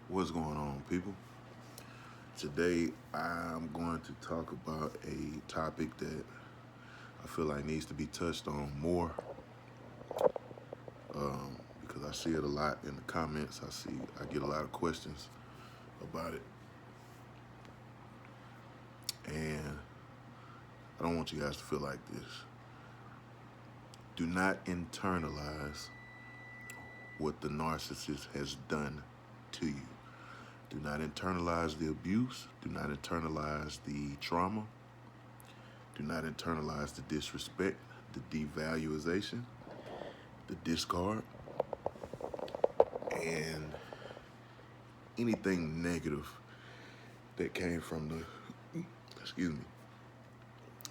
What's going on, people? Today, I'm going to talk about a topic that I feel like needs to be touched on more because I see it a lot in the comments. I get a lot of questions about it, and I don't want you guys to feel like this. Do not internalize what the narcissist has done to you. Do not internalize the abuse. Do not internalize the trauma. Do not internalize the disrespect, the devaluation, the discard, and anything negative that came from excuse me,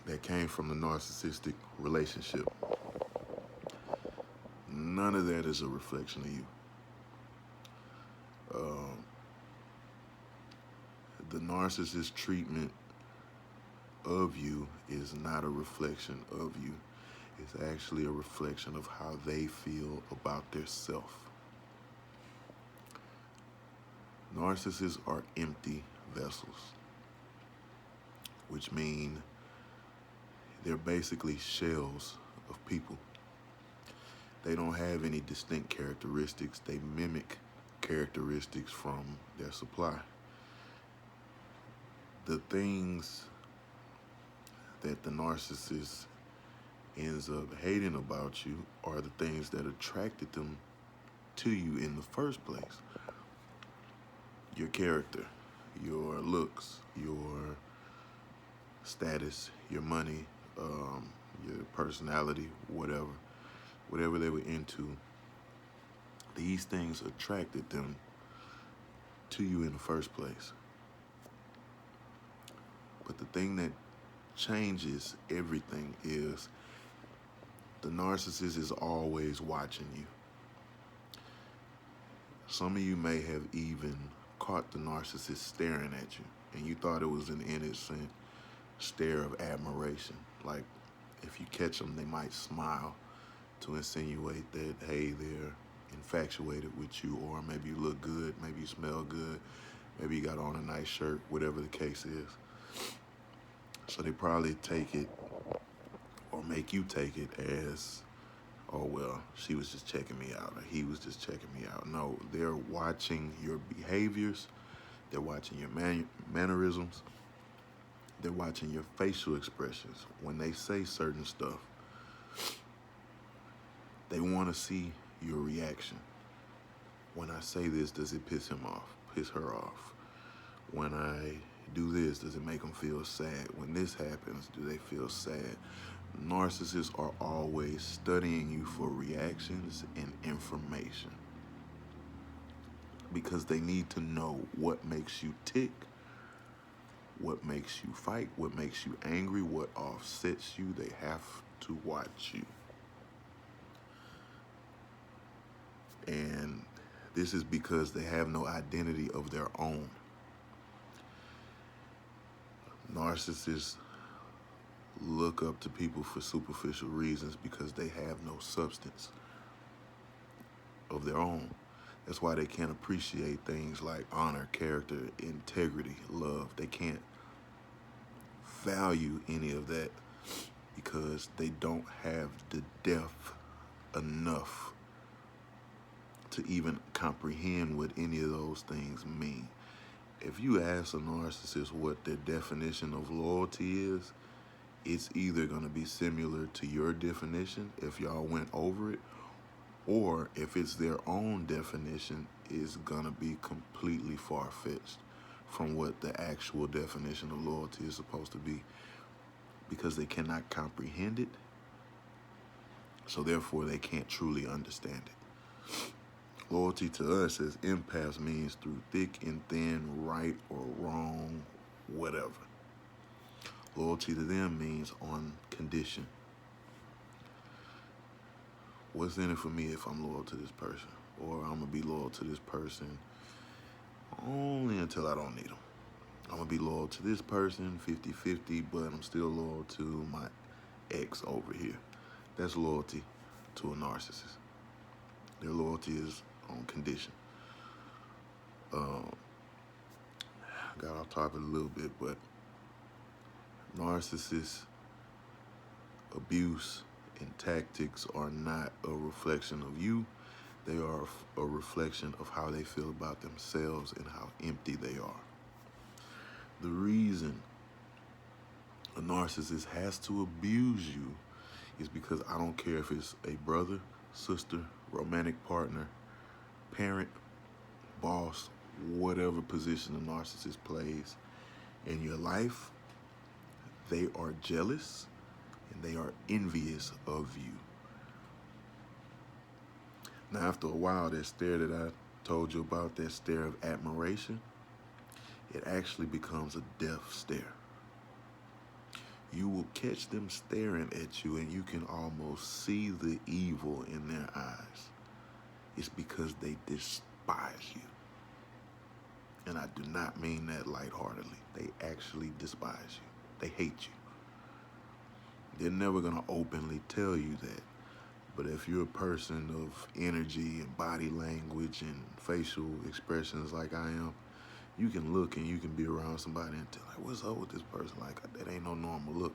that came from the narcissistic relationship. None of that is a reflection of you. The narcissist treatment of you is not a reflection of you. It's actually a reflection of how they feel about their self. Narcissists are empty vessels, which mean they're basically shells of people. They don't have any distinct characteristics. They mimic characteristics from their supply. The things that the narcissist ends up hating about you are the things that attracted them to you in the first place. Your character, your looks, your status, your money, your personality, whatever they were into, these things attracted them to you in the first place. But the thing that changes everything is the narcissist is always watching you. Some of you may have even caught the narcissist staring at you, and you thought it was an innocent stare of admiration. Like, if you catch them, they might smile to insinuate that, hey, they're infatuated with you, or maybe you look good, maybe you smell good, maybe you got on a nice shirt, whatever the case is. So they probably take it, or make you take it as, oh, well, she was just checking me out, or he was just checking me out. No, they're watching your behaviors, they're watching your mannerisms, they're watching your facial expressions. When they say certain stuff, they want to see your reaction. When I say this, does it piss him off, piss her off? When I do this, does it make them feel sad? When this happens, do they feel sad? Narcissists are always studying you for reactions and information because they need to know what makes you tick, what makes you fight, what makes you angry, what offsets you. They have to watch you. And this is because they have no identity of their own. Narcissists look up to people for superficial reasons because they have no substance of their own. That's why they can't appreciate things like honor, character, integrity, love. They can't value any of that because they don't have the depth enough to even comprehend what any of those things mean. If you ask a narcissist what their definition of loyalty is, it's either going to be similar to your definition if y'all went over it, or if it's their own definition, is going to be completely far-fetched from what the actual definition of loyalty is supposed to be, because they cannot comprehend it, so therefore they can't truly understand it. Loyalty to us as empaths means through thick and thin, right or wrong, whatever. Loyalty to them means on condition. What's in it for me if I'm loyal to this person? Or I'm going to be loyal to this person only until I don't need them. I'm going to be loyal to this person 50-50, but I'm still loyal to my ex over here. That's loyalty to a narcissist. Their loyalty is on condition. Got off topic a little bit, but narcissist abuse and tactics are not a reflection of you. They are a reflection of how they feel about themselves and how empty they are. The reason a narcissist has to abuse you is because I don't care if it's a brother, sister, romantic partner, parent, boss, whatever position a narcissist plays in your life, they are jealous and they are envious of you. Now, after a while, that stare that I told you about, that stare of admiration, it actually becomes a death stare. You will catch them staring at you and you can almost see the evil in their eyes. It's because they despise you. And I do not mean that lightheartedly. They actually despise you. They hate you. They're never going to openly tell you that. But if you're a person of energy and body language and facial expressions like I am, you can look and you can be around somebody and tell, like, what's up with this person? Like, that ain't no normal look.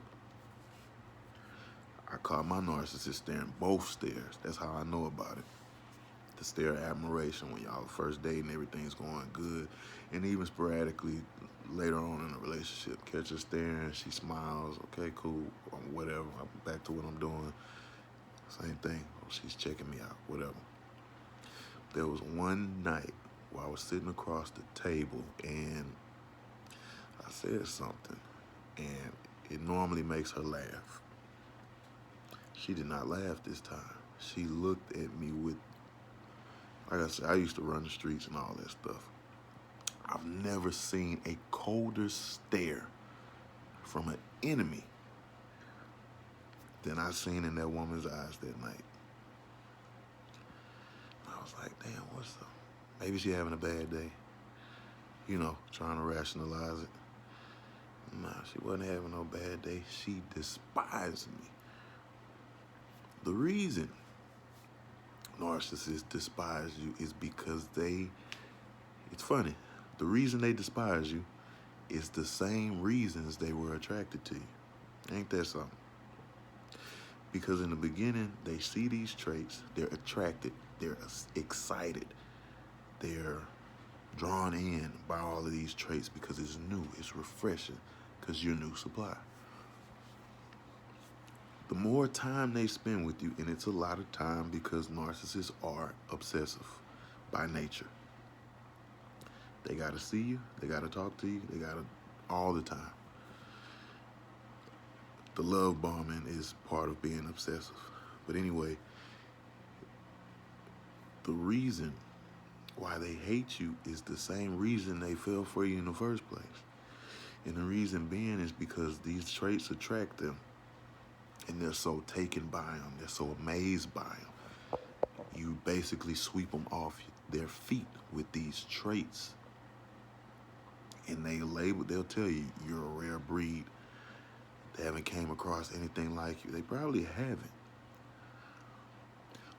I call my narcissist staring both stares. That's how I know about it. The stare of admiration when y'all first dating, everything's going good. And even sporadically, later on in a relationship, catch her staring, she smiles, okay, cool, whatever, I'm back to what I'm doing. Same thing, she's checking me out, whatever. There was one night where I was sitting across the table and I said something, and it normally makes her laugh. She did not laugh this time. She looked at me with, like I said, I used to run the streets and all that stuff. I've never seen a colder stare from an enemy than I seen in that woman's eyes that night. I was like, damn, what's up? Maybe she having a bad day. You know, trying to rationalize it. Nah, she wasn't having no bad day. She despised me. The reason narcissists despise you is because it's funny, the reason they despise you is the same reasons they were attracted to you. Ain't that something? Because in the beginning, they see these traits, they're attracted, they're excited, they're drawn in by all of these traits because it's new, it's refreshing, because you're new supply. The more time they spend with you, and it's a lot of time because narcissists are obsessive by nature. They gotta see you, they gotta talk to you, they gotta all the time. The love bombing is part of being obsessive. But anyway, the reason why they hate you is the same reason they fell for you in the first place. And the reason being is because these traits attract them. And they're so taken by them, they're so amazed by them. You basically sweep them off their feet with these traits. And they'll tell you, you're a rare breed. They haven't came across anything like you. They probably haven't.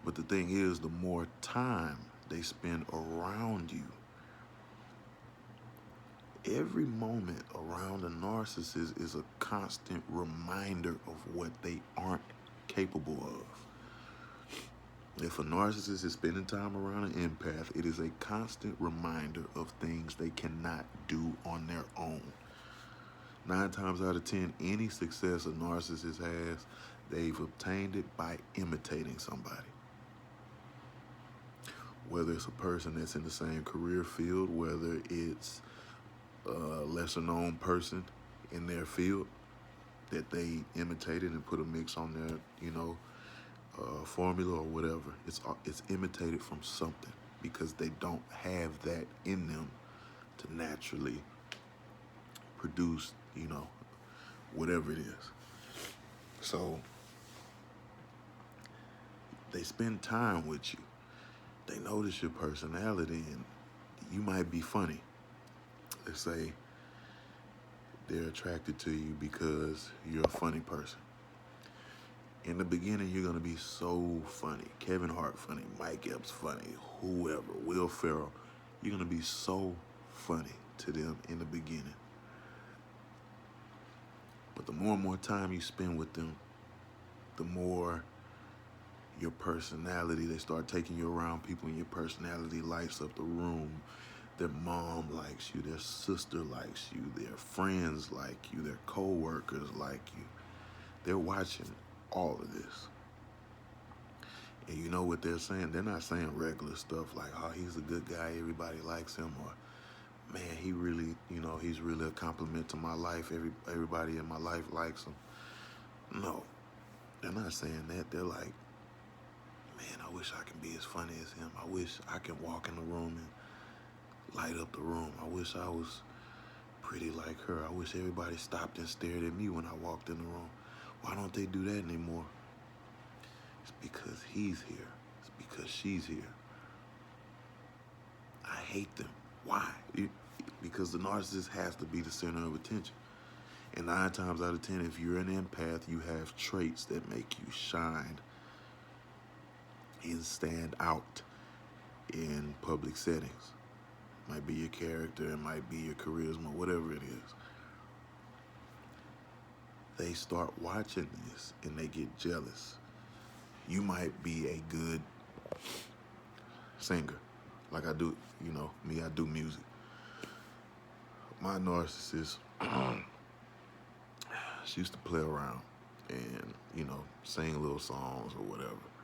But the thing is, the more time they spend around you, every moment around a narcissist is a constant reminder of what they aren't capable of. If a narcissist is spending time around an empath, it is a constant reminder of things they cannot do on their own. 9 times out of 10, any success a narcissist has, they've obtained it by imitating somebody. Whether it's a person that's in the same career field, whether it's a lesser known person in their field that they imitated and put a mix on their, formula or whatever. It's imitated from something because they don't have that in them to naturally produce, whatever it is. So they spend time with you. They notice your personality and you might be funny. Let's say they're attracted to you because you're a funny person. In the beginning, you're going to be so funny. Kevin Hart funny, Mike Epps funny, whoever, Will Ferrell. You're going to be so funny to them in the beginning. But the more and more time you spend with them, the more your personality, they start taking you around people and your personality lights up the room. Their mom likes you, their sister likes you, their friends like you, their co-workers like you. They're watching all of this. And you know what they're saying? They're not saying regular stuff like, oh, he's a good guy, everybody likes him, or man, he really, he's really a compliment to my life. Everybody in my life likes him. No, they're not saying that. They're like, man, I wish I can be as funny as him. I wish I could walk in the room and light up the room. I wish I was pretty like her. I wish everybody stopped and stared at me when I walked in the room. Why don't they do that anymore? It's because he's here. It's because she's here. I hate them. Why? Because the narcissist has to be the center of attention. And 9 times out of 10, if you're an empath, you have traits that make you shine and stand out in public settings. It might be your character, it might be your charisma, whatever it is. They start watching this and they get jealous. You might be a good singer, like I do, me, I do music. My narcissist, she used to play around and, sing little songs or whatever.